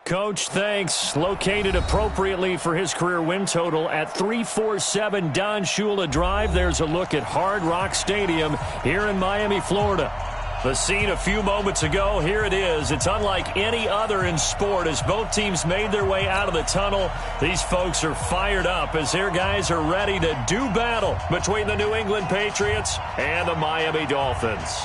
Coach, thanks. Located appropriately for his career win total at 347 Don Shula Drive. There's a look at Hard Rock Stadium here in Miami, Florida. The scene a few moments ago, here it is. It's unlike any other in sport as both teams made their way out of the tunnel. These folks are fired up as their guys are ready to do battle between the New England Patriots and the Miami Dolphins.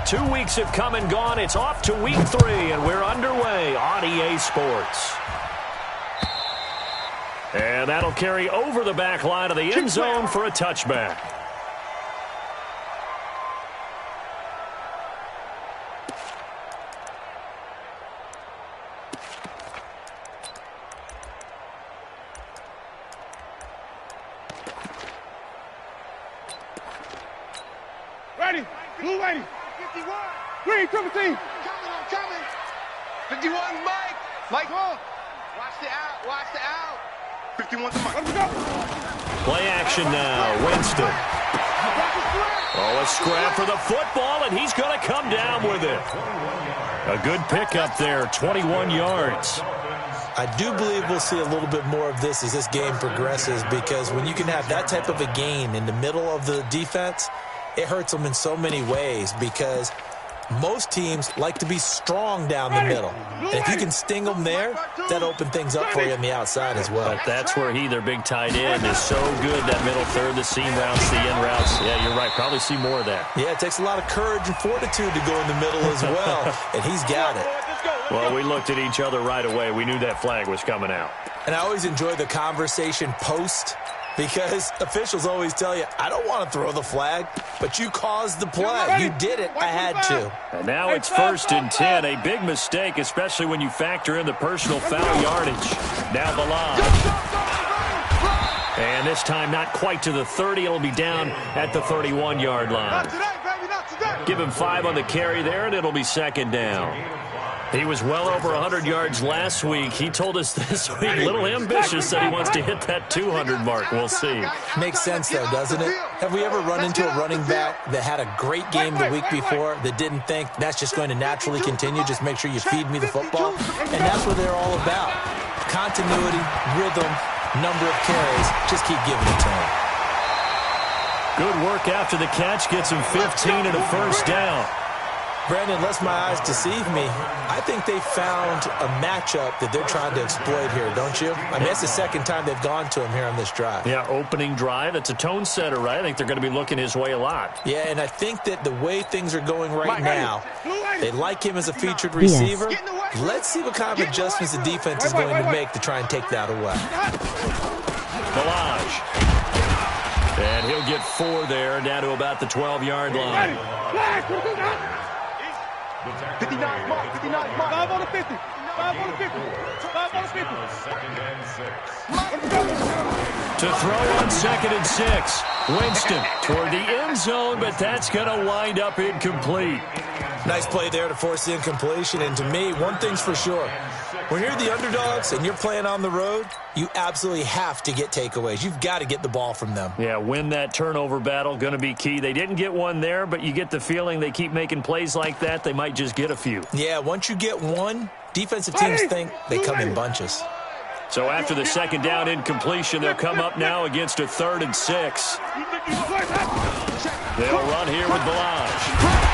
Two weeks have come and gone. It's off to week 3, and we're underway on EA Sports. And that'll carry over the back line of the end zone for a touchback. Ready, blue ready. 51. Green, triple team. I'm coming. 51, Mike. Watch the out. 51 to Mike. Let's go. Play action now. Winston. Oh, a scrap for the football, and he's going to come down with it. A good pickup there, 21 yards. I do believe we'll see a little bit more of this as this game progresses, because when you can have that type of a gain in the middle of the defense, it hurts them in so many ways, because most teams like to be strong down the middle. And if you can sting them there, that opens things up for you on the outside as well. But that's where their big tight end, is so good, that middle third, the seam routes, the in routes. Yeah, you're right. Probably see more of that. Yeah, it takes a lot of courage and fortitude to go in the middle as well, and he's got it. Well, we looked at each other right away. We knew that flag was coming out. And I always enjoy the conversation post, because officials always tell you, I don't want to throw the flag, but you caused the play. You did it. I had to. And now it's 1st and 10. A big mistake, especially when you factor in the personal foul yardage. Now Balaj. And this time not quite to the 30. It'll be down at the 31-yard line. Give him 5 on the carry there, and it'll be 2nd down. He was well over 100 yards last week. He told us this week, a little ambitious, that he wants to hit that 200 mark. We'll see. Makes sense, though, doesn't it? Have we ever run into a running back that had a great game the week before that didn't think that's just going to naturally continue? Just make sure you feed me the football. And that's what they're all about. Continuity, rhythm, number of carries. Just keep giving it to him. Good work after the catch. Gets him 15 and a first down. Brandon, unless my eyes deceive me, I think they found a matchup that they're trying to exploit here, don't you? I mean, that's the second time they've gone to him here on this drive. Yeah, opening drive. It's a tone setter, right? I think they're going to be looking his way a lot. Yeah, and I think that the way things are going right now, they like him as a featured receiver. Let's see what kind of adjustments the defense is going to make to try and take that away. Balaj. And he'll get 4 there, down to about the 12-yard line. 59 mark, 59 mark. 5 on the 50. 5 on the 50. 5 on the 50. To throw on 2nd and 6. Winston toward the end zone, but that's going to wind up incomplete. Nice play there to force the incompletion. And to me, one thing's for sure. When you're the underdogs and you're playing on the road, you absolutely have to get takeaways. You've got to get the ball from them. Yeah, win that turnover battle, going to be key. They didn't get one there, but you get the feeling they keep making plays like that, they might just get a few. Yeah, once you get one, defensive teams think they come in bunches. So after the 2nd down incompletion, they'll come up now against a 3rd and 6. They'll run here with Balaj.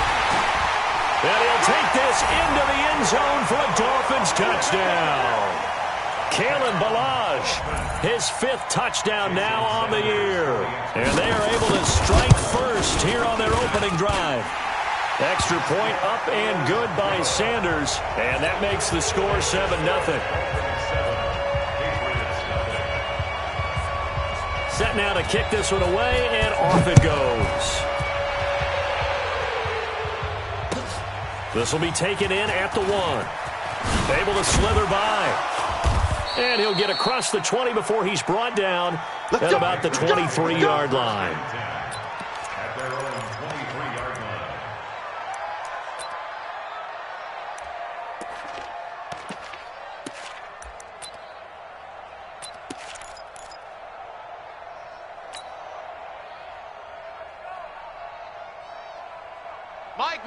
And he'll take this into the end zone for a Dolphins touchdown. Kalen Balaj, his 5th touchdown now on the year. And they are able to strike first here on their opening drive. Extra point up and good by Sanders. And that makes the score 7-0. Set now to kick this one away, and off it goes. This will be taken in at the 1. Able to slither by. And he'll get across the 20 before he's brought down at about the 23-yard line.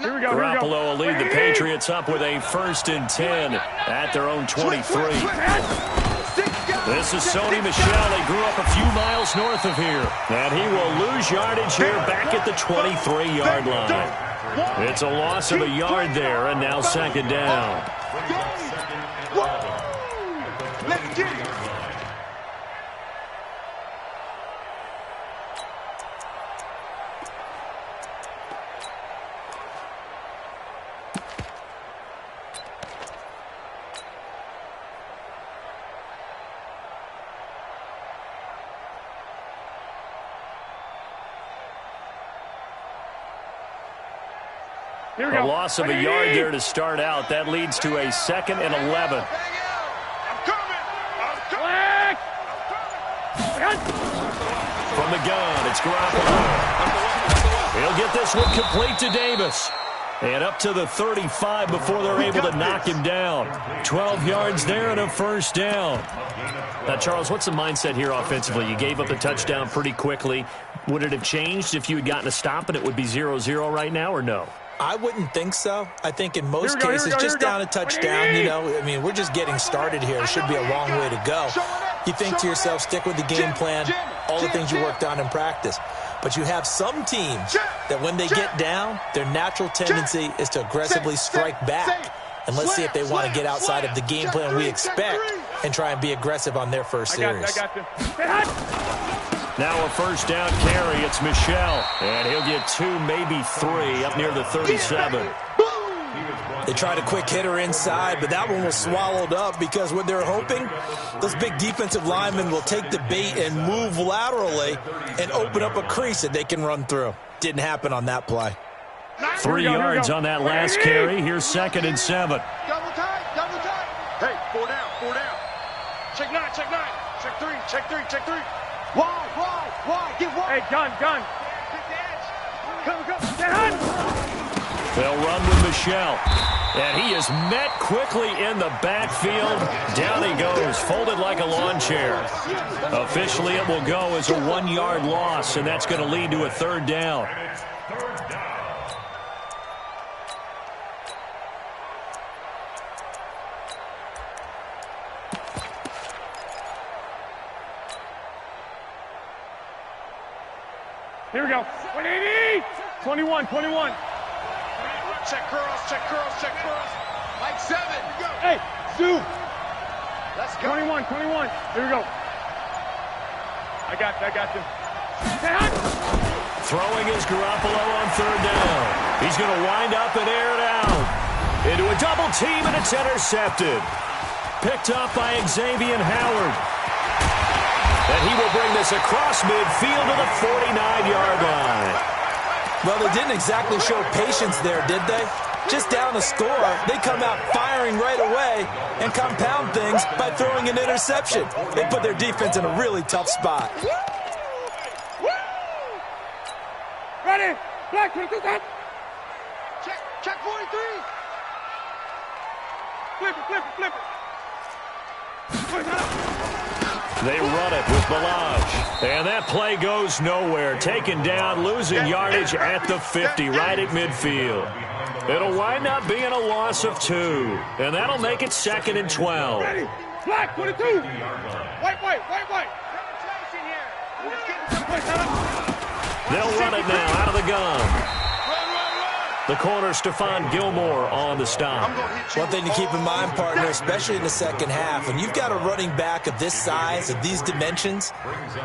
Here we go. Garoppolo will lead the Patriots up with a 1st and 10 at their own 23. This is Sony Michel. He grew up a few miles north of here. And he will lose yardage here back at the 23-yard line. It's a loss of a yard there, and now 2nd down. Let's get it. A loss of a yard there to start out. That leads to a 2nd and 11. From the gun, it's Garoppolo. He'll get this one complete to Davis. And up to the 35 before they're able to knock him down. 12 yards there and a 1st down. Now, Charles, what's the mindset here offensively? You gave up the touchdown pretty quickly. Would it have changed if you had gotten a stop and it would be 0-0 right now, or no? I wouldn't think so. I think in most cases, just down a touchdown, you know, I mean, we're just getting started here. It should be a long way to go. You think to yourself, stick with the game plan, all the things you worked on in practice. But you have some teams that when they get down, their natural tendency is to aggressively strike back. And let's see if they want to get outside of the game plan we expect and try and be aggressive on their first series. Now a 1st down carry. It's Michel. And he'll get 2, maybe 3 up near the 37. They tried a quick hitter inside, but that one was swallowed up because what they're hoping, those big defensive linemen will take the bait and move laterally and open up a crease that they can run through. Didn't happen on that play. 3 yards on that last carry. Here's 2nd and 7. Double tight. Hey, 4 down. Check 9. Check 3. Wide. Get wide. Hey, gun. Come. They'll run with Michel. And he is met quickly in the backfield. Down he goes, folded like a lawn chair. Officially, it will go as a 1-yard loss, and that's going to lead to a 3rd down. Here we go. 180. 21. Check curls. Like 7. Hey, Sue. Let's go. 21. Here we go. I got you. Throwing is Garoppolo on 3rd down. He's going to wind up and air it out. Into a double team, and it's intercepted. Picked up by Xavier Howard. And he will bring this across midfield to the 49-yard line. Well, they didn't exactly show patience there, did they? Just down a score, they come out firing right away and compound things by throwing an interception. They put their defense in a really tough spot. Ready? Black 22. Check 43. Flip it. They run it with Balaj. And that play goes nowhere. Taken down, losing yardage at the 50, right at midfield. It'll wind up being a loss of 2. And that'll make it 2nd and 12. Ready? Black 22. White. They'll run it now out of the gun. The corner, Stephon Gilmore, on the stop. One thing to keep in mind, partner, especially in the second half, when you've got a running back of this size, of these dimensions,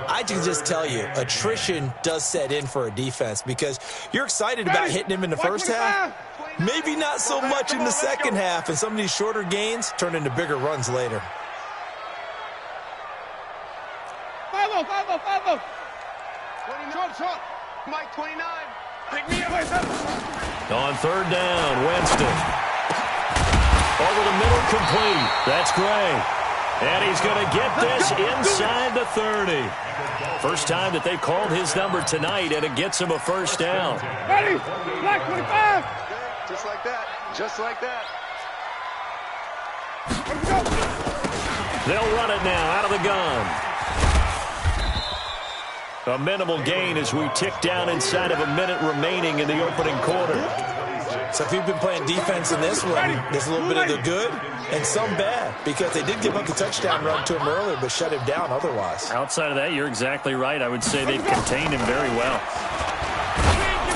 I can just tell you, attrition does set in for a defense because you're excited about hitting him in the first half, maybe not so much in the second half, and some of these shorter gains turn into bigger runs later. 5-0. 29. Mike 29. Pick me up. On 3rd down, Winston. Over the middle, complete. That's Gray. And he's going to get this inside the 30. First time that they've called his number tonight, and it gets him a 1st down. Ready? Black 25. Just like that. Let's go. They'll run it now out of the gun. A minimal gain as we tick down inside of a minute remaining in the opening quarter. So if you've been playing defense in this one, there's a little bit of the good and some bad, because they did give up the touchdown run to him earlier, but shut him down otherwise. Outside of that, you're exactly right. I would say they've contained him very well.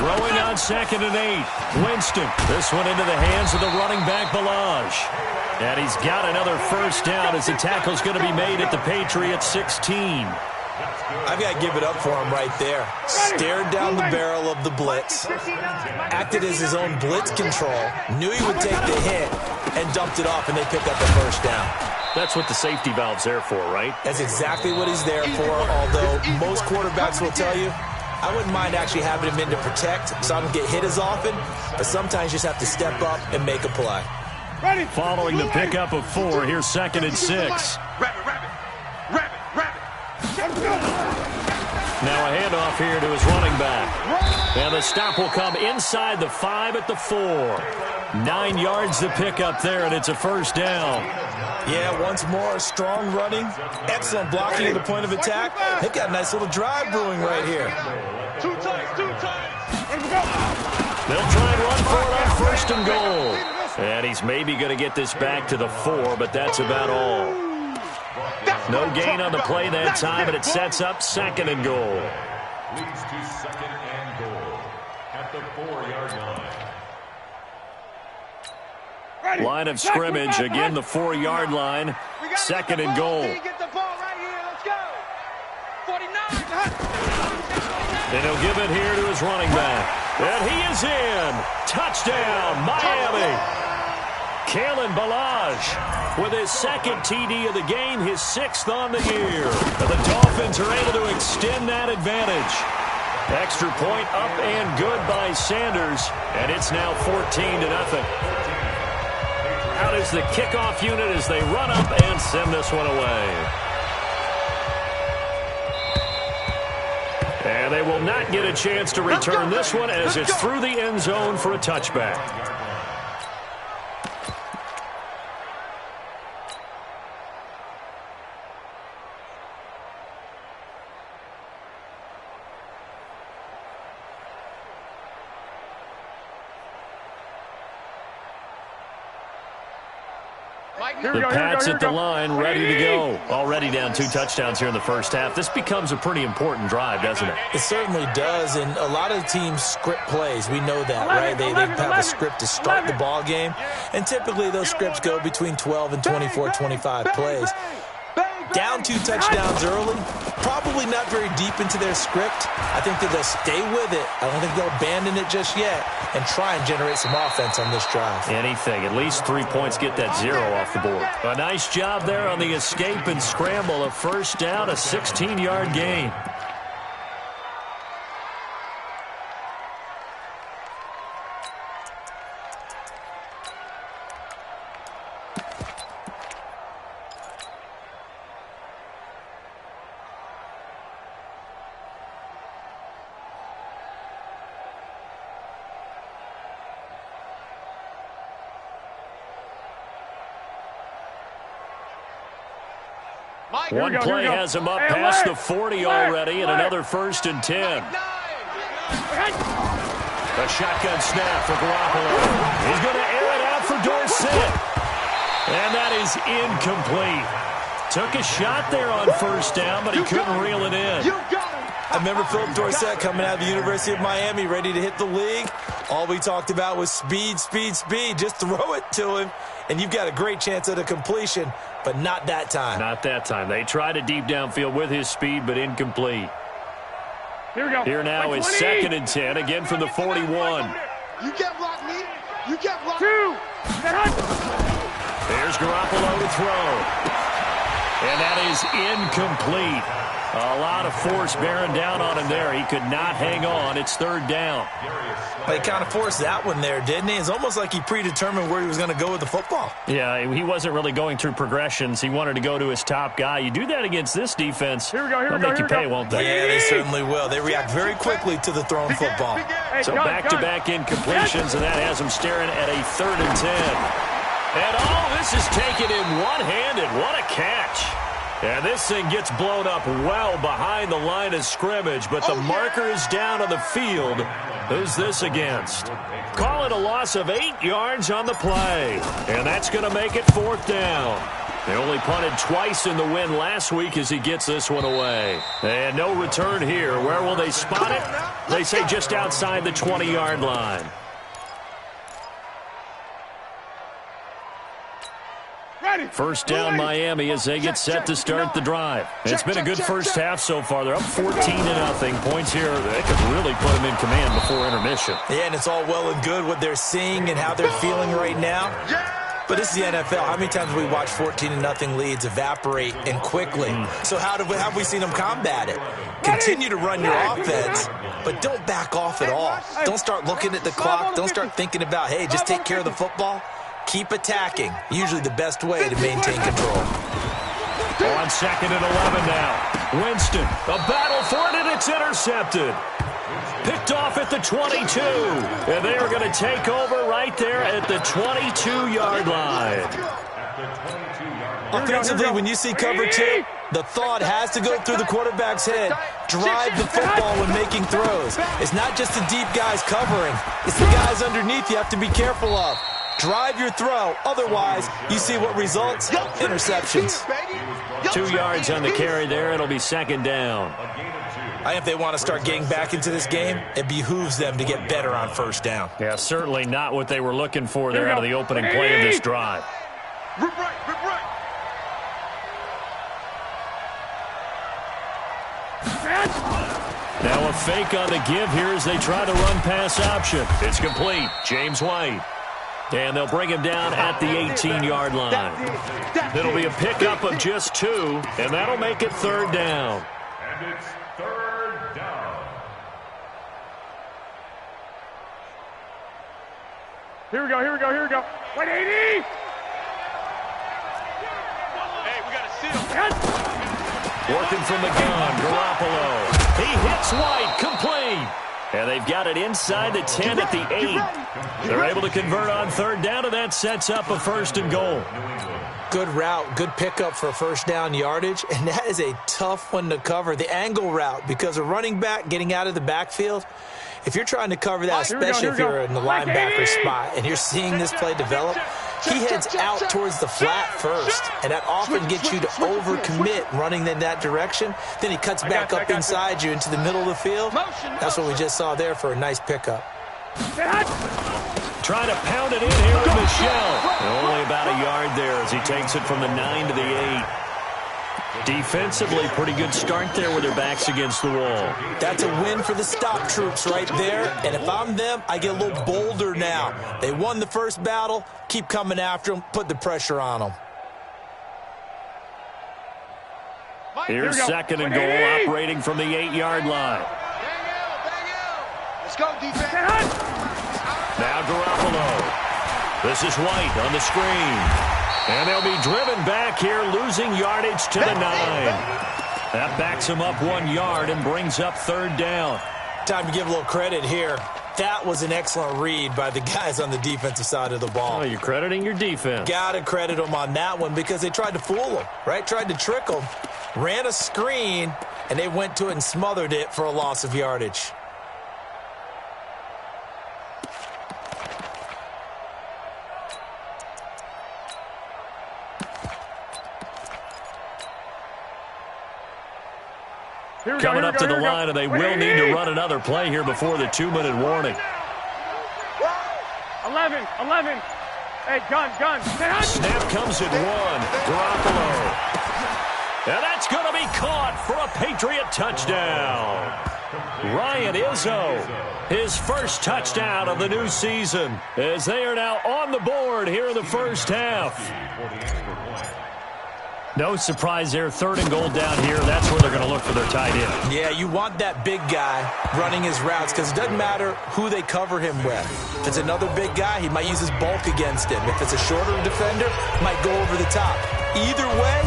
Throwing on 2nd and 8. Winston. This one into the hands of the running back, Balaj. And he's got another first down as the tackle's going to be made at the Patriots 16. I've got to give it up for him right there. Stared down the barrel of the blitz, acted as his own blitz control, knew he would take the hit, and dumped it off, and they pick up the first down. That's what the safety valve's there for, right? That's exactly what he's there for, although most quarterbacks will tell you, I wouldn't mind actually having him in to protect so I don't get hit as often, but sometimes you just have to step up and make a play. Following the pickup of 4, here's 2nd and 6. Now a handoff here to his running back. And the stop will come inside the 5 at the 4. 9 yards to pick up there, and it's a first down. Yeah, once more, strong running, excellent blocking at the point of attack. They've got a nice little drive brewing right here. 2 times. They'll try and run for it on 1st and goal. And he's maybe going to get this back to the 4, but that's about all. No gain on the play that time, and it sets up 2nd and goal. Leads to 2nd and goal at the 4-yard line. Line of scrimmage, again the 4-yard line. 2nd and goal. Get the ball right here. Let's go. 49. And he'll give it here to his running back. And he is in. Touchdown, Miami. Kalen Balaj with his 2nd TD of the game, his 6th on the year. And the Dolphins are able to extend that advantage. Extra point up and good by Sanders, and it's now 14-0. Out is the kickoff unit as they run up and send this one away. And they will not get a chance to return this one as it's through the end zone for a touchback. The Pats at the line, ready to go. Already down 2 touchdowns here in the first half. This becomes a pretty important drive, doesn't it? It certainly does, and a lot of teams script plays. We know that, right? They have a script to start the ball game, and typically those scripts go between 12 and 24, 25 plays. Down 2 touchdowns early, probably not very deep into their script. I think that they'll stay with it. I don't think they'll abandon it just yet and try and generate some offense on this drive. Anything. At least 3 points, get that 0 off the board. A nice job there on the escape and scramble. A first down, a 16-yard gain. One play has him up past the 40 already, and another 1st and 10. A shotgun snap for Garoppolo. He's going to air it out for Dorsett. And that is incomplete. Took a shot there on 1st down, but he couldn't reel it in. I remember Philip Dorsett coming out of the University of Miami, ready to hit the league. All we talked about was speed, speed, speed. Just throw it to him, and you've got a great chance at a completion, but not that time. Not that time. They tried a deep downfield with his speed, but incomplete. Here we go. Here now is 2nd and 10, again from the 41. You can't block me. You can't block 2. There's Garoppolo to throw. And that is incomplete. A lot of force bearing down on him there. He could not hang on. It's 3rd down. They kind of forced that one there, didn't he? It's almost like he predetermined where he was going to go with the football. Yeah, he wasn't really going through progressions. He wanted to go to his top guy. You do that against this defense, Here we go, they'll make you pay, won't they? Yeah, they certainly will. They react very quickly to the thrown football. So back-to-back incompletions, and that has him staring at a 3rd and 10. And all this is taken in one-handed. What a catch. And this thing gets blown up well behind the line of scrimmage, but the marker is down on the field. Who's this against? Call it a loss of 8 yards on the play. And that's going to make it 4th down. They only punted twice in the win last week as he gets this one away. And no return here. Where will they spot it? They say just outside the 20-yard line. First down Miami as they get set to start the drive. It's been a good first half so far. They're up 14-0. Points here, they could really put them in command before intermission. Yeah, and it's all well and good what they're seeing and how they're feeling right now. But this is the NFL. How many times have we watched 14-0 leads evaporate and quickly? So how have we seen them combat it? Continue to run your offense, but don't back off at all. Don't start looking at the clock. Don't start thinking about, hey, just take care of the football. Keep attacking. Usually the best way to maintain control. On 2nd and 11 now. Winston, a battle for it, and it's intercepted. Picked off at the 22. And they are going to take over right there at the 22-yard line. Offensively, when you see cover 2, the thought has to go through the quarterback's head. Drive the football when making throws. It's not just the deep guys covering. It's the guys underneath you have to be careful of. Drive your throw. Otherwise, you see what results? Interceptions. 2 yards on the carry there. It'll be 2nd down. I think if they want to start getting back into this game, it behooves them to get better on 1st down. Yeah, certainly not what they were looking for there out of the opening play of this drive. Rip right, rip right. Now a fake on the give here as they try to run pass option. It's complete. James White. And they'll bring him down at the 18-yard line. It'll be a pickup of just 2, and that'll make it 3rd down. And it's 3rd down. Here we go, here we go, here we go. 180! Hey, we got a seal. Working from the gun, Garoppolo. He hits White, complete. And they've got it inside the 10 at the 8. They're able to convert on 3rd down, and that sets up a 1st and goal. Good route, good pickup for 1st down yardage, and that is a tough one to cover. The angle route, because a running back getting out of the backfield, if you're trying to cover that, especially if you're in the linebacker spot and you're seeing this play develop, he heads out towards the flat first, and that often gets you to overcommit running in that direction. Then he cuts back up inside you into the middle of the field. That's what we just saw there for a nice pickup. Trying to pound it in here with Michelle. Only about a yard there as he takes it from the 9 to the 8. Defensively, pretty good start there with their backs against the wall. That's a win for the stop troops right there. And if I'm them, I get a little bolder now. They won the first battle. Keep coming after them. Put the pressure on them. Here's 2nd and goal, operating from the 8-yard line. Let's go, defense. Now Garoppolo. This is White on the screen. And they'll be driven back here, losing yardage to the 9. That backs him up 1 yard and brings up 3rd down. Time to give a little credit here. That was an excellent read by the guys on the defensive side of the ball. Oh, you're crediting your defense. Got to credit them on that one because they tried to fool them, right? Tried to trick them. Ran a screen, and they went to it and smothered it for a loss of yardage. Coming up to the line, and they will need to run another play here before the 2-minute warning. 11. Hey, gun. Snap comes at 1. Garoppolo. And that's going to be caught for a Patriot touchdown. Ryan Izzo, his first touchdown of the new season, as they are now on the board here in the first half. No surprise there. 3rd and goal down here. That's where they're going to look for their tight end. Yeah, you want that big guy running his routes because it doesn't matter who they cover him with. If it's another big guy, he might use his bulk against him. If it's a shorter defender, he might go over the top. Either way,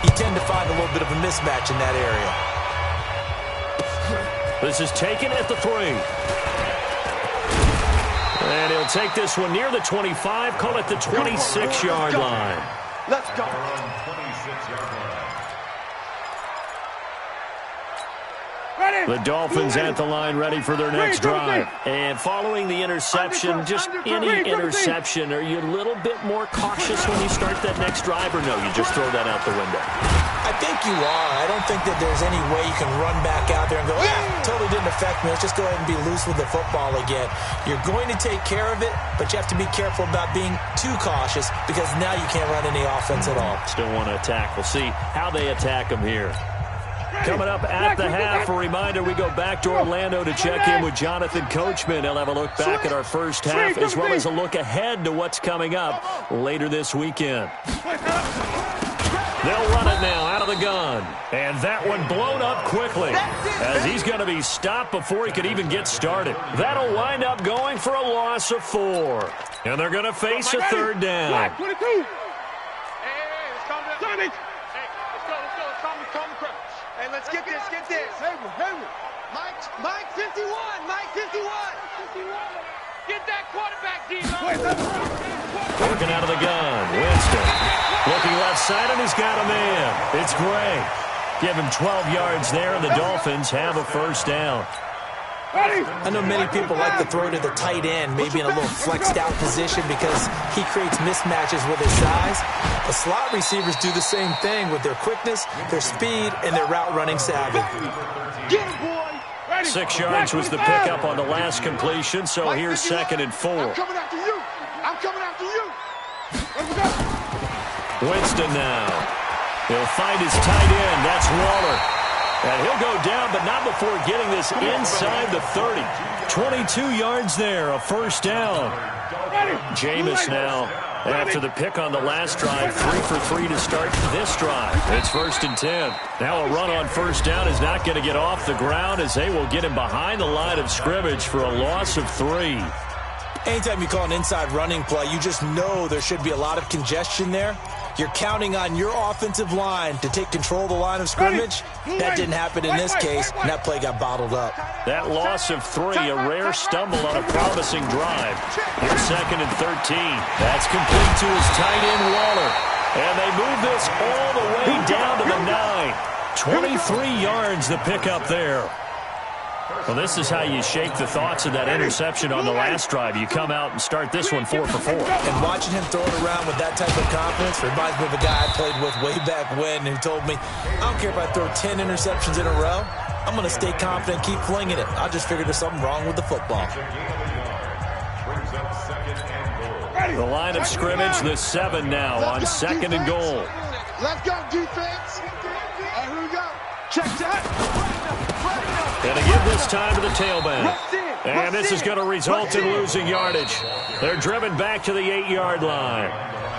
you tend to find a little bit of a mismatch in that area. This is taken at the 3. And he'll take this one near the 25, call it the 26-yard line. Let's go. The Dolphins at the line ready for their next drive. And following the interception, just any interception, are you a little bit more cautious when you start that next drive, or no, you just throw that out the window? I think you are. I don't think that there's any way you can run back out there and go, totally didn't affect me. Let's just go ahead and be loose with the football again. You're going to take care of it, but you have to be careful about being too cautious because now you can't run any offense at all. Still want to attack. We'll see how they attack them here. Coming up at the half, a reminder, we go back to Orlando to check in with Jonathan Coachman. He'll have a look back at our first half as well as a look ahead to what's coming up later this weekend. They'll run it now out of the gun. And that one blown up quickly as he's going to be stopped before he could even get started. That'll wind up going for a loss of 4. And they're going to face a third down. 22. Hey, let's calm down. Hey, let's go. Calm the crowd. Hey, let's get this. Mike 51. Get that quarterback, D-line. Working out of the gun. Winston looking left side, and he's got a man. It's Gray. Give him 12 yards there, and the Dolphins have a first down. I know many people like to throw to the tight end, maybe in a little flexed out position because he creates mismatches with his size. The slot receivers do the same thing with their quickness, their speed, and their route running savvy. Get him, boy. 6 yards was the pickup on the last completion, so here's 2nd and 4. I'm coming after you. Winston now. He'll find his tight end. That's Waller. And he'll go down, but not before getting this inside the 30. 22 yards there, a first down. Jameis now, after the pick on the last drive, 3 for 3 to start this drive. It's 1st and 10. Now a run on first down is not going to get off the ground as they will get him behind the line of scrimmage for a loss of 3. Anytime you call an inside running play, you just know there should be a lot of congestion there. You're counting on your offensive line to take control of the line of scrimmage. That didn't happen in this case, and that play got bottled up. That loss of 3, a rare stumble on a promising drive. Here's 2nd and 13. That's complete to his tight end, Waller. And they move this all the way down to the 9. 23 yards the pickup there. Well, this is how you shake the thoughts of that interception on the last drive. You come out and start this one 4 for 4. And watching him throw it around with that type of confidence reminds me of a guy I played with way back when who told me, I don't care if I throw 10 interceptions in a row. I'm going to stay confident and keep flinging it. I just figured there's something wrong with the football. The line of scrimmage, the 7 now on 2nd and goal. Let's go, defense. Here we go. Check that. And to give this time to the tailback. And this is going to result in losing yardage. They're driven back to the 8-yard line.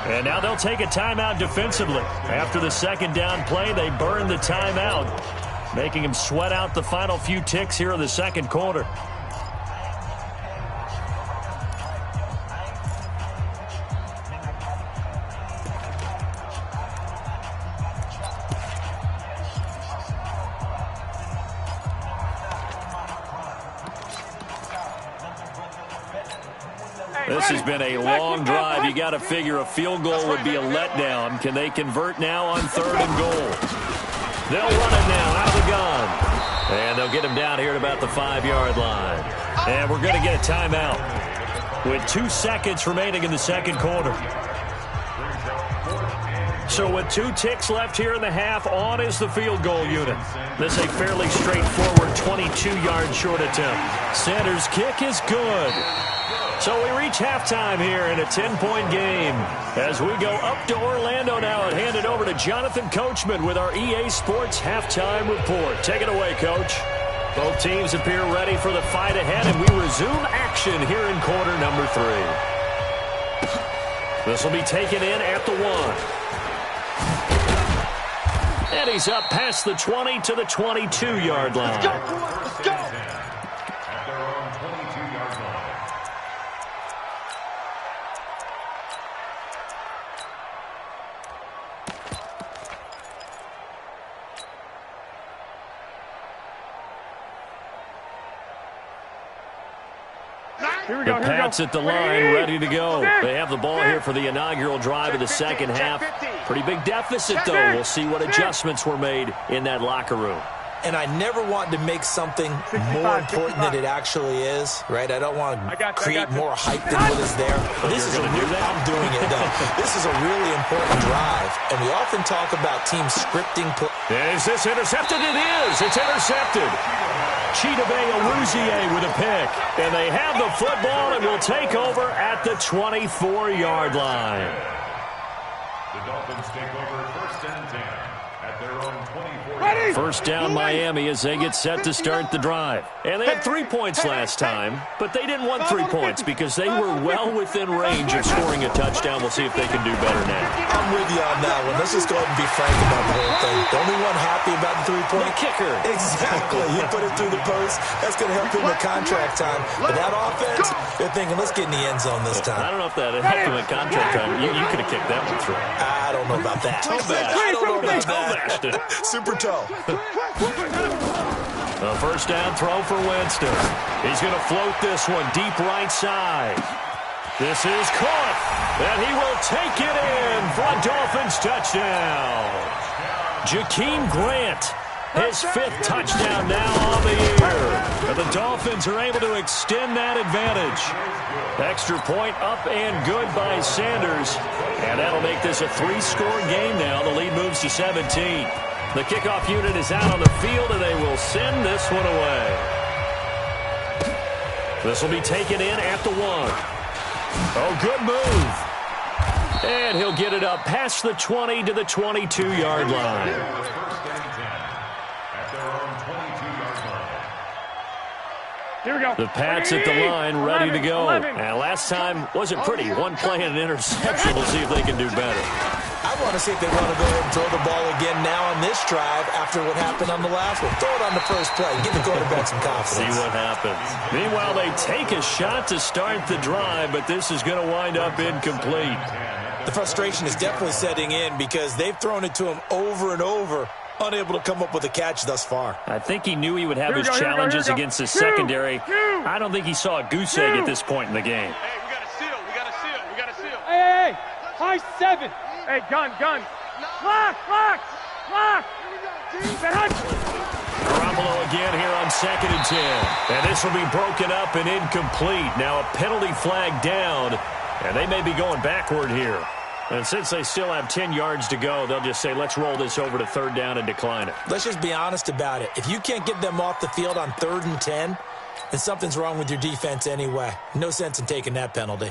And now they'll take a timeout defensively. After the 2nd down play, they burn the timeout, making them sweat out the final few ticks here in the 2nd quarter. This has been a long drive. You got to figure a field goal would be a letdown. Can they convert now on 3rd and goal? They'll run it now out of the gun. And they'll get him down here at about the 5-yard line. And we're going to get a timeout with 2 seconds remaining in the 2nd quarter. So with 2 ticks left here in the half, on is the field goal unit. This is a fairly straightforward 22-yard short attempt. Sanders' kick is good. So we reach halftime here in a 10-point game as we go up to Orlando now and hand it over to Jonathan Coachman with our EA Sports Halftime Report. Take it away, Coach. Both teams appear ready for the fight ahead, and we resume action here in quarter number 3. This will be taken in at the 1. And he's up past the 20 to the 22-yard line. Let's go, boy. Let's go. At their own 22-yard line. The Pats at the line, ready to go. They have the ball here for the inaugural drive of the 2nd half. Pretty big deficit, though. We'll see what adjustments were made in that locker room. and I never want to make something more important than it actually is, right? I don't want to create more hype than what is there. This is I'm doing it, though. This is a really important drive, and we often talk about teams scripting. Is this intercepted? It is. It's intercepted. Chidobe Awuzie with a pick, and they have the football and will take over at the 24-yard line. The Dolphins take over 1st and 10 at their own 24. First down Miami as they get set to start the drive. And they had 3 points last time, but they didn't want 3 points because they were well within range of scoring a touchdown. We'll see if they can do better now. I'm with you on that one. Let's just go ahead and be frank about the whole thing. The only one happy about the 3-point kicker. Exactly. You put it through the post. That's going to help him with contract time. But that offense, they're thinking, let's get in the end zone this time. I don't know if that helped him with contract time. You could have kicked that one through. I don't know about that. I don't know about that. Super toe. A first down throw for Winston. He's going to float this one deep right side. This is caught, and he will take it in for a Dolphins touchdown. Jakeem Grant, his 5th touchdown now on the year. And the Dolphins are able to extend that advantage. Extra point up and good by Sanders. And that'll make this a 3-score game now. The lead moves to 17. The kickoff unit is out on the field, and they will send this one away. This will be taken in at the 1. Oh, good move. And he'll get it up past the 20 to the 22-yard line. Here we go. The Pats at the line, ready to go. And last time wasn't pretty. One play and an interception. We'll see if they can do better. I want to see if they want to go ahead and throw the ball again now on this drive after what happened on the last one. Throw it on the first play. Give the quarterback some confidence. See what happens. Meanwhile, they take a shot to start the drive, but this is going to wind up incomplete. The frustration is definitely setting in because they've thrown it to him over and over, unable to come up with a catch thus far. I think he knew he would have his challenges against his secondary. I don't think he saw a goose egg at this point in the game. Hey, we got to seal. We got to seal. We got to seal. Hey, high 7. Hey, gun. Lock. Garoppolo again here on 2nd and 10. And this will be broken up and incomplete. Now a penalty flag down, and they may be going backward here. And since they still have 10 yards to go, they'll just say, let's roll this over to 3rd down and decline it. Let's just be honest about it. If you can't get them off the field on 3rd and 10, then something's wrong with your defense anyway. No sense in taking that penalty.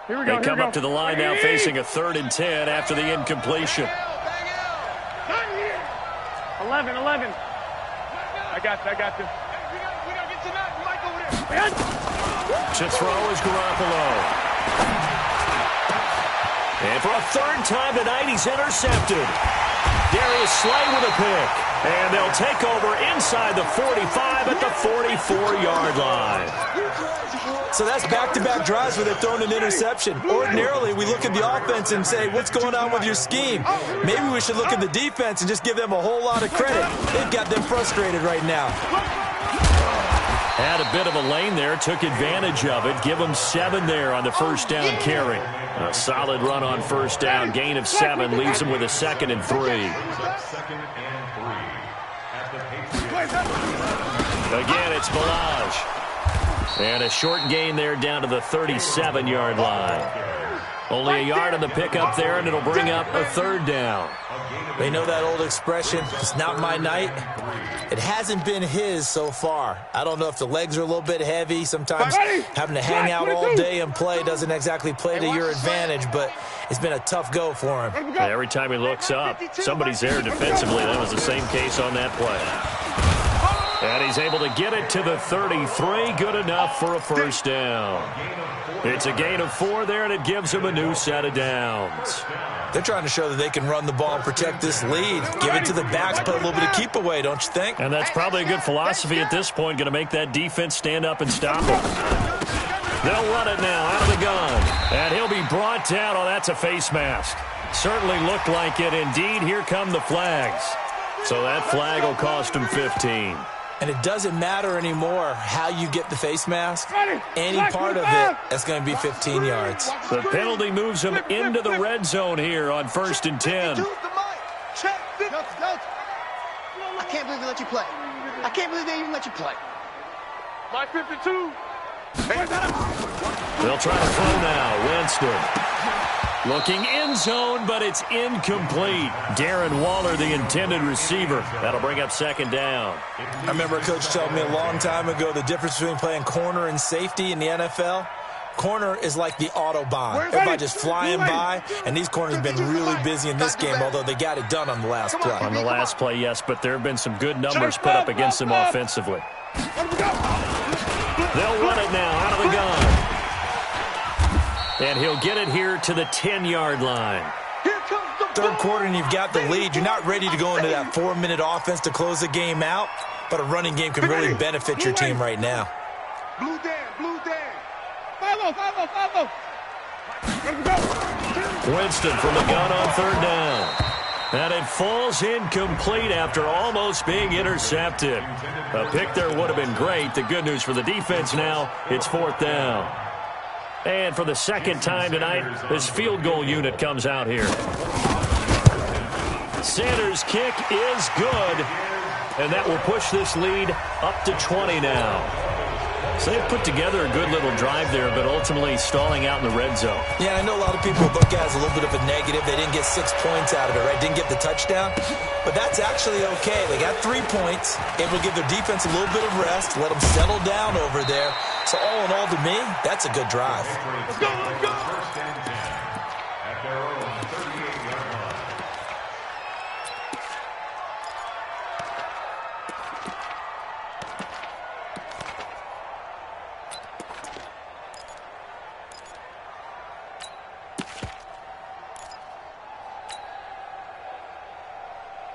Here we go. They come up to the line now facing a 3rd and 10 after the incompletion. 11. I got this. We got to get to that. Mike over there. To throw is Garoppolo. And for a 3rd time tonight, he's intercepted. Darius Slay with a pick. And they'll take over inside the 45 at the 44-yard line. So that's back-to-back drives where they're throwing an interception. Ordinarily, we look at the offense and say, what's going on with your scheme? Maybe we should look at the defense and just give them a whole lot of credit. They've got them frustrated right now. Had a bit of a lane there, took advantage of it. Give them 7 there on the first down carry. A solid run on first down, gain of 7, leaves them with a 2nd and 3. 2nd and 3 at the Patriots. Again, it's Balaj. And a short gain there down to the 37-yard line. Only a yard on the pickup there, and it'll bring up a 3rd down. They know that old expression, it's not my night. It hasn't been his so far. I don't know if the legs are a little bit heavy. Sometimes having to hang out all day and play doesn't exactly play to your advantage, but it's been a tough go for him. Every time he looks up, somebody's there defensively. That was the same case on that play. And he's able to get it to the 33. Good enough for a first down. It's a gain of 4 there, and it gives him a new set of downs. They're trying to show that they can run the ball and protect this lead. Give it to the backs, put a little bit of keep away, don't you think? And that's probably a good philosophy at this point, going to make that defense stand up and stop him. They'll run it now out of the gun. And he'll be brought down. Oh, that's a face mask. Certainly looked like it. Indeed, here come the flags. So that flag will cost him 15. And it doesn't matter anymore how you get the face mask. Any part of it, that's going to be 15 yards. The penalty moves him into the red zone here on 1st and 10. Check. Go. I can't believe they let you play. I can't believe they even let you play. My 52. They'll try to throw now. Winston. Looking end zone, but it's incomplete. Darren Waller, the intended receiver. That'll bring up second down. I remember a coach told me a long time ago the difference between playing corner and safety in the NFL. Corner is like the Autobahn. Everybody just flying by, and these corners have been really busy in this game, although they got it done on the last play. On the last play, yes, but there have been some good numbers put up against them offensively. They'll run it now out of the gun. And he'll get it here to the 10-yard line. Third quarter and you've got the lead. You're not ready to go into that 4-minute offense to close the game out, but a running game can really benefit your team right now. Blue Dan. 5-0. Winston from the gun on third down. And it falls incomplete after almost being intercepted. A pick there would have been great. The good news for the defense now, it's fourth down. And for the second time tonight, this field goal unit comes out here. Sanders' kick is good. And that will push this lead up to 20 now. So they've put together a good little drive there, but ultimately stalling out in the red zone. Yeah, I know a lot of people look at it as a little bit of a negative. They didn't get 6 points out of it, right? Didn't get the touchdown. But that's actually okay. They got 3 points. Able to give their defense a little bit of rest, let them settle down over there. So all in all, to me, that's a good drive. Let's go. At their own 38-yard line.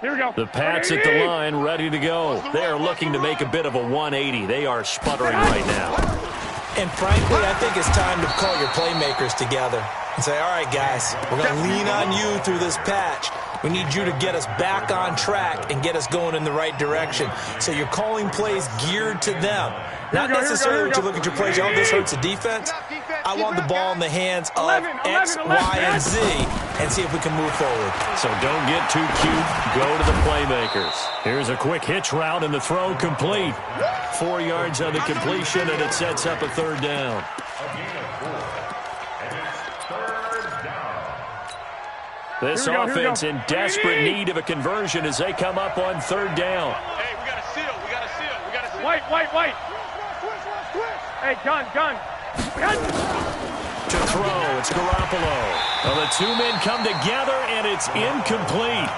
Here we go. The Pats at the line, ready to go. They are looking to make a bit of a 180. They are sputtering right now. And frankly, I think it's time to call your playmakers together and say, all right, guys, we're going to lean on you through this patch. We need you to get us back on track and get us going in the right direction. So you're calling plays geared to them. Not necessarily when you look at your plays, oh, this hurts the defense. I want the ball in the hands of X, Y, and Z and see if we can move forward. So don't get too cute. Go to the playmakers. Here's a quick hitch route and the throw complete. 4 yards on the completion, and it sets up a third down. A gain of 4. And it's third down. This offense in desperate need of a conversion as they come up on third down. Hey, we got to seal. White. Hey, gun. To throw, it's Garoppolo. Well, the two men come together, and it's incomplete.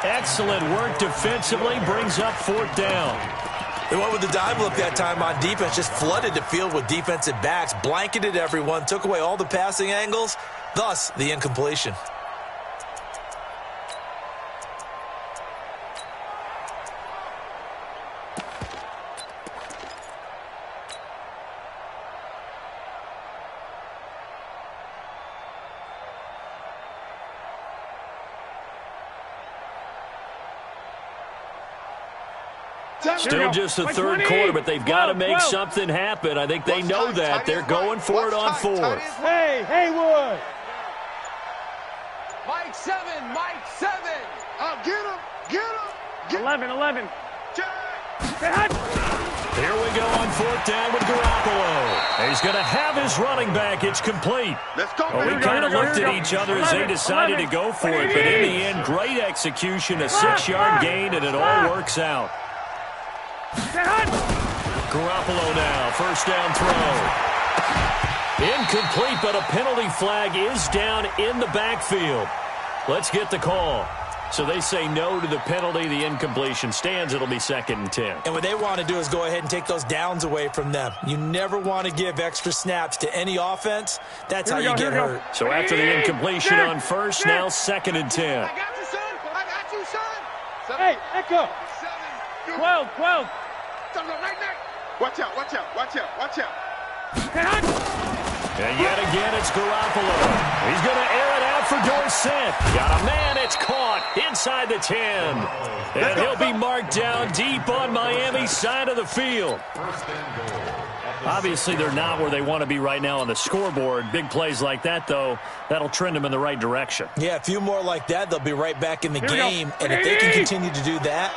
Excellent work defensively, brings up fourth down. They went with the dive look that time on defense, just flooded the field with defensive backs, blanketed everyone, took away all the passing angles, thus the incompletion. Still just the third quarter, but they've got to make something happen. I think they know that. They're going for it on fourth. Hey, Haywood. Mike 7. Get him. 11. Here we go on fourth down with Garoppolo. He's going to have his running back. It's complete. Let's go. Well, we kind of looked at each other as they decided to go for it, but in the end, great execution, a 6-yard gain, and it all works out. Garoppolo now, first down throw. Incomplete, but a penalty flag is down in the backfield. Let's get the call. So they say no to the penalty. The incompletion stands. It'll be 2nd and 10. And what they want to do is go ahead and take those downs away from them. You never want to give extra snaps to any offense. That's how you get hurt. So after the incompletion on first, now 2nd and 10. I got you, son. Hey, Echo. 12. Watch out. And yet again, it's Garoppolo. He's going to air it out for Dorsett. Got a man. It's caught inside the 10. And he'll be marked down deep on Miami's side of the field. First and goal. Obviously, they're not where they want to be right now on the scoreboard. Big plays like that, though, that'll trend them in the right direction. Yeah, a few more like that, they'll be right back in the game. And if they can continue to do that,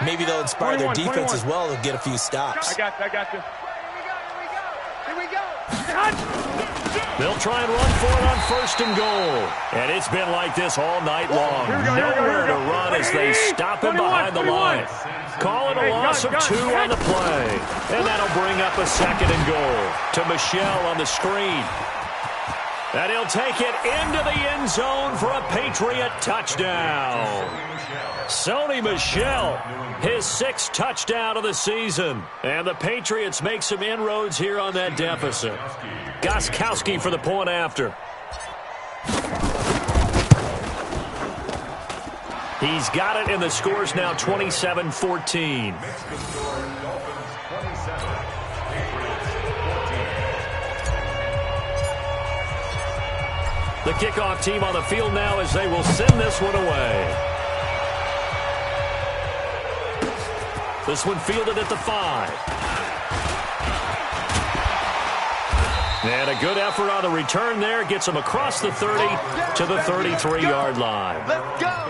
maybe they'll inspire their defense as well to get a few stops. I got you. Here we go. They'll try and run for it on 1st and goal. And it's been like this all night long. Nowhere to run as they stop him behind the line. Call it a loss of 2 on the play. And that'll bring up a 2nd and goal to Michel on the screen. And he'll take it into the end zone for a Patriot touchdown. Sony Michel, his 6th touchdown of the season. And the Patriots make some inroads here on that deficit. Gostkowski for the point after. He's got it, and the score's now 27-14. The kickoff team on the field now as they will send this one away. This one fielded at the 5. And a good effort on the return there. Gets him across the 30 to the 33-yard line. Let's go.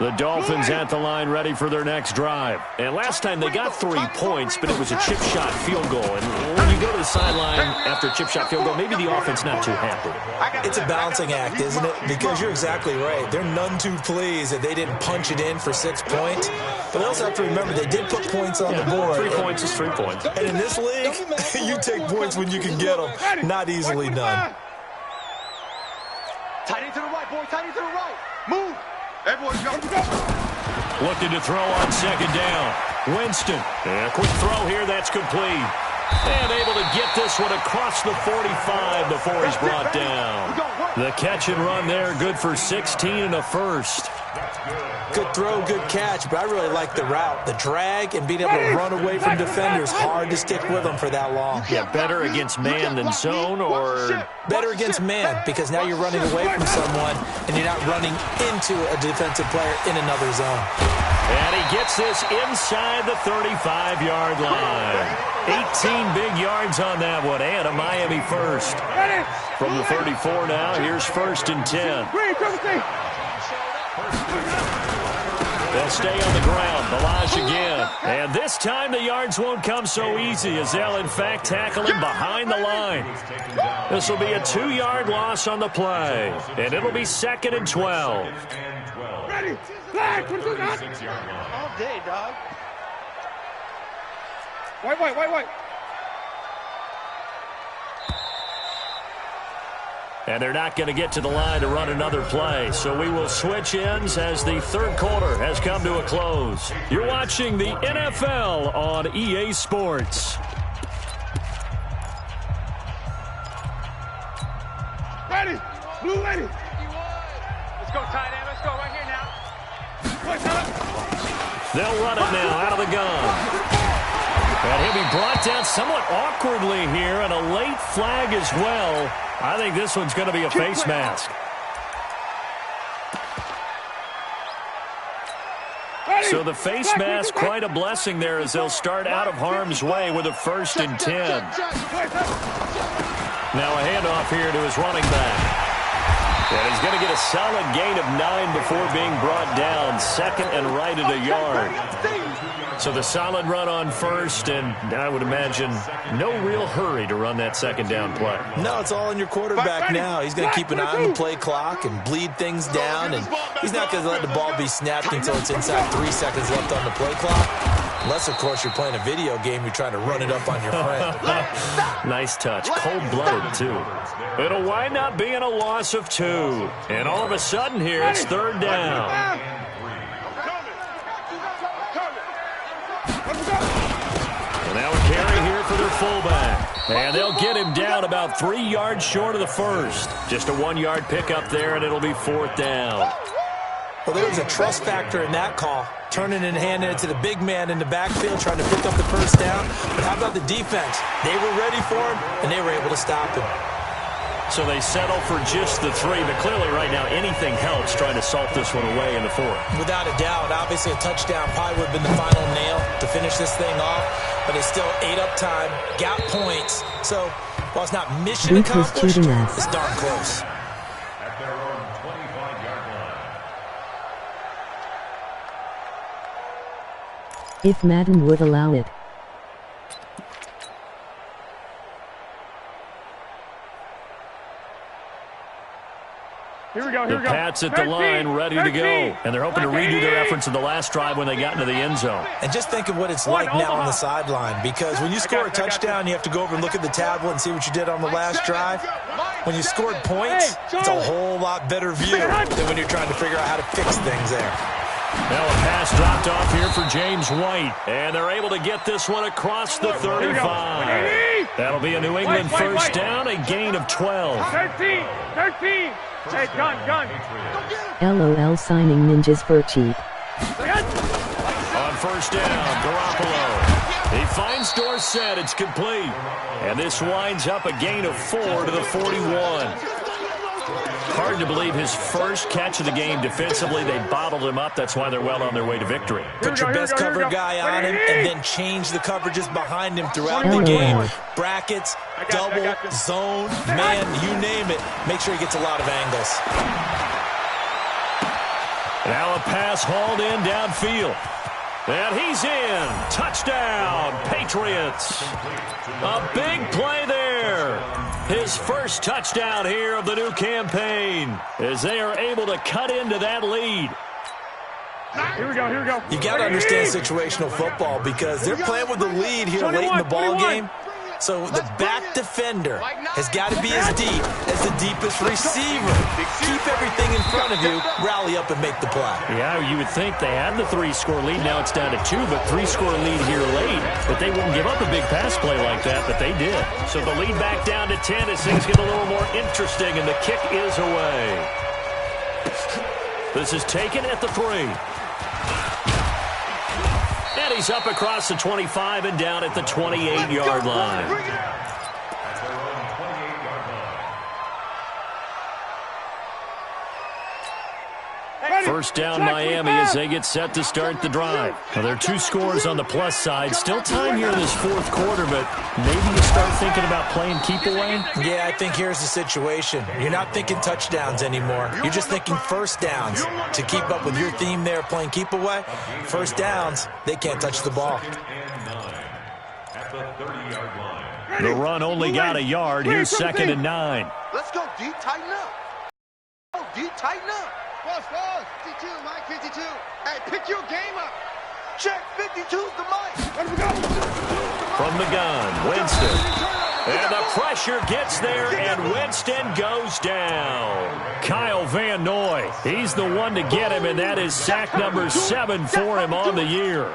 The Dolphins at the line ready for their next drive. And last time they got 3 points, but it was a chip shot field goal. And when you go to the sideline after a chip shot field goal, maybe the offense not too happy. It's a balancing act, isn't it? Because you're exactly right. They're none too pleased that they didn't punch it in for 6 points. But they also have to remember they did put points on the board. 3 points is 3 points. And in this league, you take points when you can get them. Not easily done. Tight end to the right, boy. Tight end to the right. Move. Everyone go. Looking to throw on 2nd down. Winston. And a quick throw here. That's complete. And able to get this one across the 45 before he's brought down. The catch and run there. Good for 16 and a 1st. Good throw, good catch, but I really like the route. The drag and being able to run away from defenders, hard to stick with them for that long. Yeah, better against man than zone, or better against man, because now you're running away from someone and you're not running into a defensive player in another zone. And he gets this inside the 35-yard line. 18 big yards on that one, and a Miami 1st. From the 34 now, here's 1st and 10. They'll stay on the ground. Balazs again. And this time the yards won't come so easy as they'll, in fact, tackle him behind the line. This will be a 2-yard loss on the play. And it'll be 2nd and 12. Ready? Flag. All day, dog. White. And they're not going to get to the line to run another play. So we will switch ends as the 3rd quarter has come to a close. You're watching the NFL on EA Sports. Ready? Blue ready. Let's go, tight end. Let's go right here now. They'll run it now out of the gun. And he'll be brought down somewhat awkwardly here, and a late flag as well. I think this one's going to be a face mask. So the face mask, quite a blessing there as they'll start out of harm's way with a 1st and 10. Now a handoff here to his running back. And he's going to get a solid gain of 9 before being brought down. 2nd and right at a yard. So the solid run on 1st, and I would imagine no real hurry to run that 2nd down play. No, it's all on your quarterback now. He's going to keep an eye on the play clock and bleed things down, and he's not going to let the ball be snapped until it's inside 3 seconds left on the play clock. Unless, of course, you're playing a video game, you're trying to run it up on your friend. Nice touch. Cold-blooded, too. It'll wind up being a loss of 2. And all of a sudden here, it's 3rd down. And now a carry here for their fullback. And they'll get him down about 3 yards short of the 1st. Just a 1-yard pickup there, and it'll be 4th down. Well, there was a trust factor in that call. Turning and handing it to the big man in the backfield, trying to pick up the 1st down. But how about the defense? They were ready for him, and they were able to stop him. So they settle for just the 3, but clearly right now anything helps trying to salt this one away in the 4th. Without a doubt, obviously a touchdown probably would have been the final nail to finish this thing off, but they still ate up time, got points. So while it's not mission accomplished, it's darn close. At their own 25-yard line. If Madden would allow it. Here we go, The Pats at the line, ready to go. And they're hoping to redo their efforts in the last drive when they got into the end zone. And just think of what it's like now on the sideline, because when you score a touchdown, you have to go over and look at the tablet and see what you did on the last drive. When you scored points, it's a whole lot better view than when you're trying to figure out how to fix things there. Now a pass dropped off here for James White. And they're able to get this one across the 35. That'll be a New England first down, a gain of 12. 13. Hey, gun. LOL signing ninjas for cheap. On first down, Garoppolo. He finds Dorsett. It's complete. And this winds up a gain of 4 to the 41. Hard to believe his first catch of the game defensively. They bottled him up. That's why they're well on their way to victory. Put your best cover guy on him and then change the coverages behind him throughout the game. Brackets, double, zone, man, you name it. Make sure he gets a lot of angles. Now a pass hauled in downfield. And he's in. Touchdown, Patriots. A big play there. His first touchdown here of the new campaign as they are able to cut into that lead. Here we go. You got to understand situational football because they're playing with the lead here late in the ball game. So the back defender has got to be as deep as the deepest receiver. Keep everything in front of you, rally up and make the play. Yeah, you would think they had the 3-score lead. Now it's down to 2, but 3-score lead here late. But they wouldn't give up a big pass play like that, but they did. So the lead back down to 10 as things get a little more interesting, and the kick is away. This is taken at the 3. And he's up across the 25 and down at the 28-yard line. At their own 28-yard line. First down Miami as they get set to start the drive. Now, there are 2 scores on the plus side. Still time here in this 4th quarter, but maybe you start thinking about playing keep away? Yeah, I think here's the situation. You're not thinking touchdowns anymore. You're just thinking first downs. To keep up with your theme there, playing keep away, first downs, they can't touch the ball. At the 30-yard line. The run only got a yard. Here's 2nd and 9. Let's go, D. Tighten up. Go, D. Tighten up. Boss, 52, Mike 52. Hey, pick your game up. Check 52's the mic. Let me go. From the gun, Winston. And the pressure gets there, and Winston goes down. Kyle Van Noy, he's the one to get him, and that is sack number 7 for him on the year.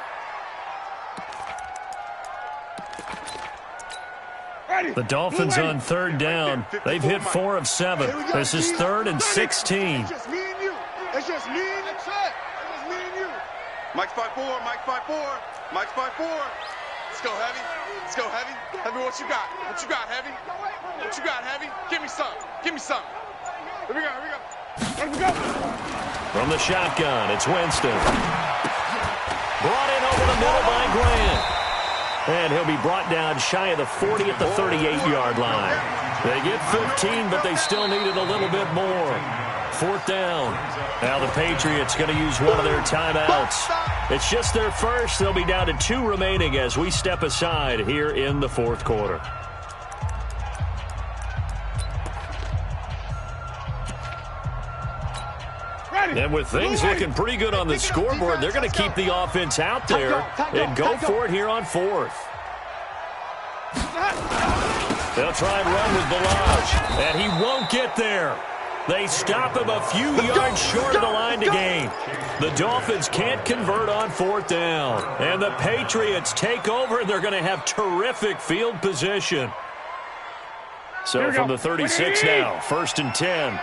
The Dolphins on 3rd down. They've hit 4 of 7. This is 3rd and 16. It's just me and you. It's just me and you. It's just me and you. Mike's 5'4", Mike's 5'4", Mike's 5'4". Let's go, Heavy. Let's go, Heavy. Heavy, what you got? What you got, Heavy? What you got, Heavy? Give me some. Give me some. Here we go. Let me go. From the shotgun, it's Winston. Brought in over the middle by Grant. And he'll be brought down shy of the 40 at the 38-yard line. They get 15, but they still needed a little bit more. 4th down. Now the Patriots going to use one of their timeouts. It's just their first. They'll be down to 2 remaining as we step aside here in the 4th quarter. And with things looking pretty good on the scoreboard, they're going to keep the offense out there and go for it here on 4th. They'll try and run with Balaj, and he won't get there. They stop him a few yards short of the line to gain. The Dolphins can't convert on 4th down. And the Patriots take over, and they're going to have terrific field position. So from the 36 now, 1st and 10.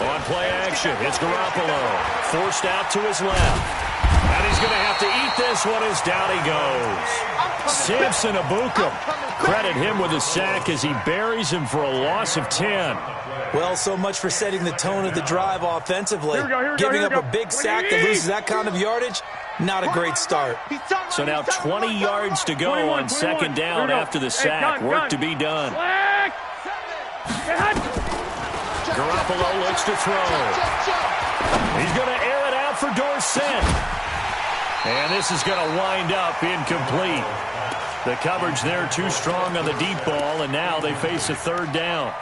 On play action, it's Garoppolo. Forced out to his left. And he's going to have to eat this this one is down he goes. Samson Abukum. Credit him with a sack as he buries him for a loss of 10. Well, so much for setting the tone of the drive offensively. Giving up a big sack that loses that kind of yardage, not a great start. So now 20 yards to go on second down after the sack. Work to be done. Garoppolo looks to throw. He's going to air it out for Dorsett. And this is going to wind up incomplete. The coverage there too strong on the deep ball, and now they face a third down.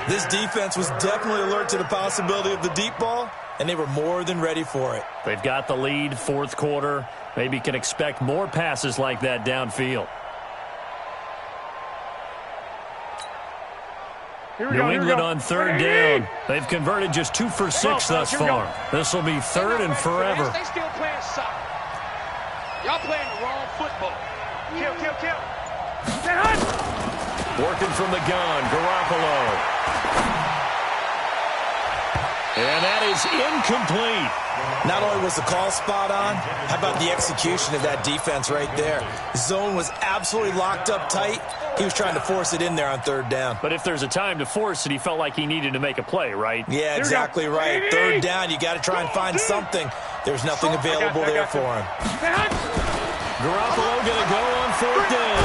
This defense was definitely alert to the possibility of the deep ball, and they were more than ready for it. They've got the lead, fourth quarter. Maybe can expect more passes like that downfield. New England on third down. They've converted just 2 for 6 thus far. This will be third and forever. They still playing soccer. Y'all playing the wrong football. Kill, kill, kill. Working from the gun, Garoppolo. And that is incomplete. Not only was the call spot on, how about the execution of that defense right there? Zone was absolutely locked up tight. He was trying to force it in there on third down. But if there's a time to force it, he felt like he needed to make a play, right? Yeah, exactly right. Third down, you got to try and find something. There's nothing available there for him. Garoppolo going to go on fourth down.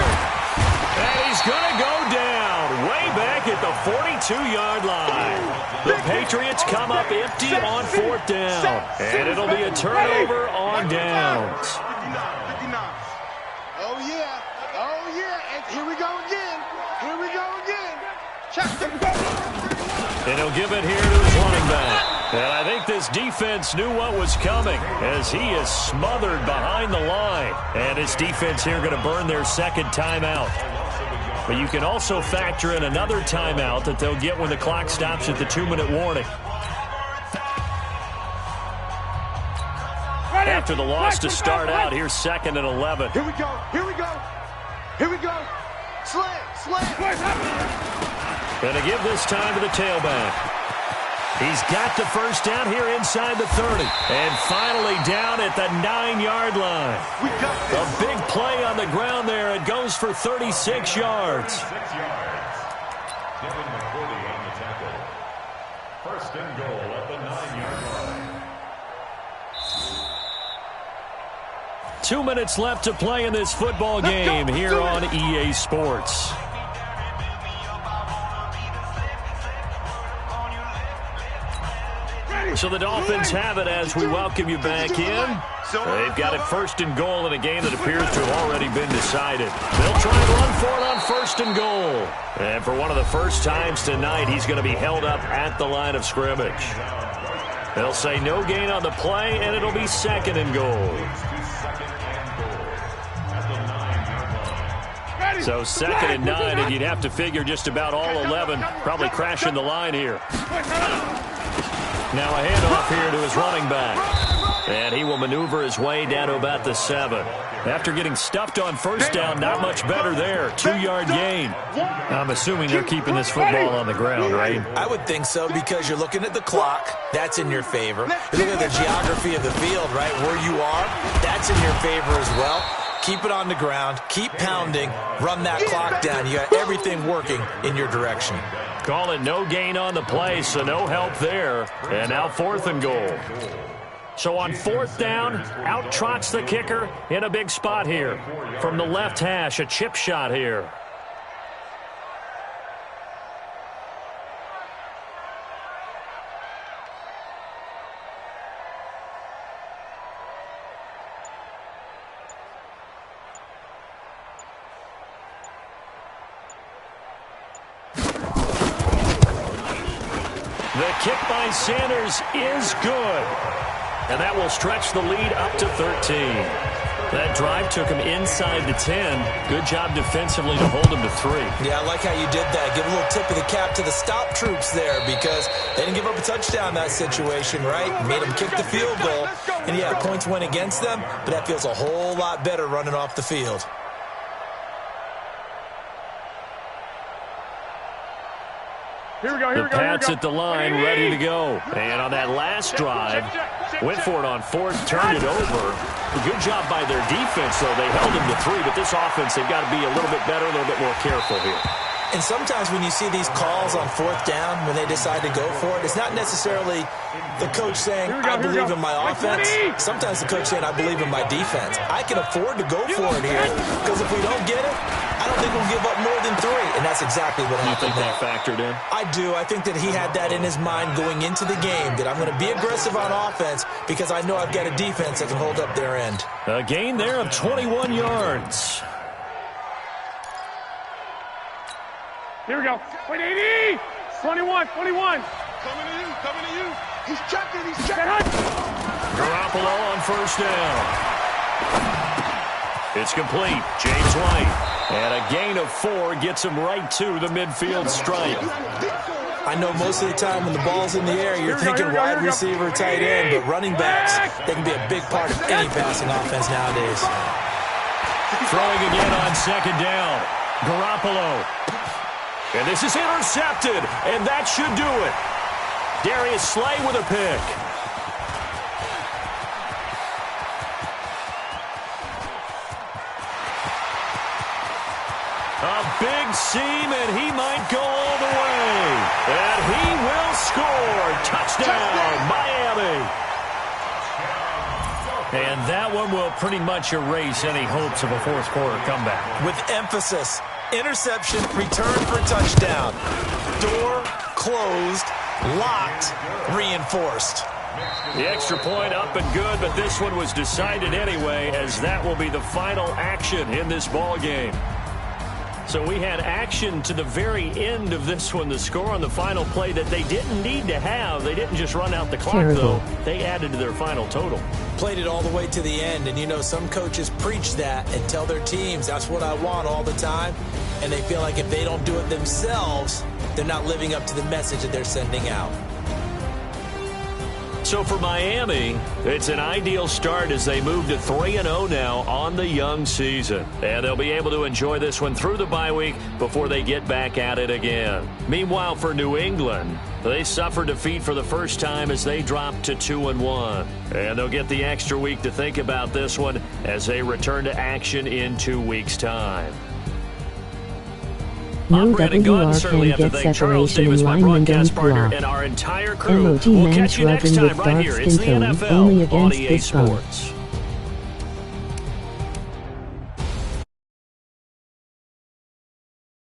And he's going to go down way back at the 42-yard line. The Patriots come up empty on fourth down. And it'll be a turnover on downs. 59. Oh, yeah. Oh, yeah. And here we go again. Here we go again. And he'll give it here to his running back. And I think this defense knew what was coming as he is smothered behind the line. And this defense here going to burn their second timeout. But you can also factor in another timeout that they'll get when the clock stops at the 2-minute warning. After the loss to start out, here's 2nd and 11. Here we go. Here we go. Here we go. Slam. Going to give this time to the tailback. He's got the first down here inside the 30. And finally down at the 9-yard line. A big play on the ground there. It goes for 36 yards. First and goal at the 9-yard line. 2 minutes left to play in this football game here on EA Sports. So the Dolphins have it as we welcome you back in. They've got it first and goal in a game that appears to have already been decided. They'll try and run for it on first and goal. And for one of the first times tonight, he's going to be held up at the line of scrimmage. They'll say no gain on the play, and it'll be 2nd and goal. So 2nd and 9, and you'd have to figure just about all 11 probably crashing the line here. Now a handoff here to his running back. And he will maneuver his way down to about the 7. After getting stuffed on first down, not much better there. 2-yard gain. I'm assuming they're keeping this football on the ground, right? I would think so because you're looking at the clock. That's in your favor. You're looking at the geography of the field, right? Where you are, that's in your favor as well. Keep it on the ground. Keep pounding. Run that clock down. You got everything working in your direction. Call it no gain on the play, so no help there. And now 4th and goal. So on 4th down, out trots the kicker in a big spot here. From the left hash, a chip shot here. The kick by Sanders is good. And that will stretch the lead up to 13. That drive took him inside the 10. Good job defensively to hold him to 3. Yeah, I like how you did that. Give a little tip of the cap to the stop troops there because they didn't give up a touchdown in that situation, right? Made them kick the field goal. And, yeah, points went against them, but that feels a whole lot better running off the field. Here we go, here the Pats at the line, ready to go. And on that last drive, went for it on 4th, turned it over. Good job by their defense, though. They held them to 3, but this offense, they've got to be a little bit better, a little bit more careful here. And sometimes when you see these calls on 4th down, when they decide to go for it, it's not necessarily the coach saying, I believe in my offense. Sometimes the coach saying, I believe in my defense. I can afford to go for it here, because if we don't get it, I don't think we'll give up more than 3. And that's exactly what happened. You think that factored in? I do. I think that he had that in his mind going into the game, that I'm going to be aggressive on offense because I know I've got a defense that can hold up their end. A gain there of 21 yards. Here we go. Wait, 80! 21, 21. Coming to you. He's checking. Garoppolo on 1st down. It's complete. James White. And a gain of 4 gets him right to the midfield stripe. I know most of the time when the ball's in the air, you're thinking wide receiver, tight end, but running backs, they can be a big part of any passing offense nowadays. Throwing again on 2nd down. Garoppolo. And this is intercepted, and that should do it. Darius Slay with a pick. A big seam, and he might go all the way. And he will score. Touchdown, Miami. And that one will pretty much erase any hopes of a 4th quarter comeback. With emphasis. Interception, return for touchdown. Door closed, locked, reinforced. The extra point up and good, but this one was decided anyway, as that will be the final action in this ball game. So we had action to the very end of this one, the score on the final play that they didn't need to have. They didn't just run out the clock, though. They added to their final total. Played it all the way to the end, and you know some coaches preach that and tell their teams, that's what I want all the time, and they feel like if they don't do it themselves, they're not living up to the message that they're sending out. So for Miami, it's an ideal start as they move to 3-0 now on the young season. And they'll be able to enjoy this one through the bye week before they get back at it again. Meanwhile, for New England, they suffered defeat for the first time as they dropped to 2-1. And they'll get the extra week to think about this one as they return to action in 2 weeks' time. No WR can get separation in linemen don't block. And our entire crew MOG will man catch you next struggling time with right dark here. It's skin the tone, NFL only on against EA this phone. Sports.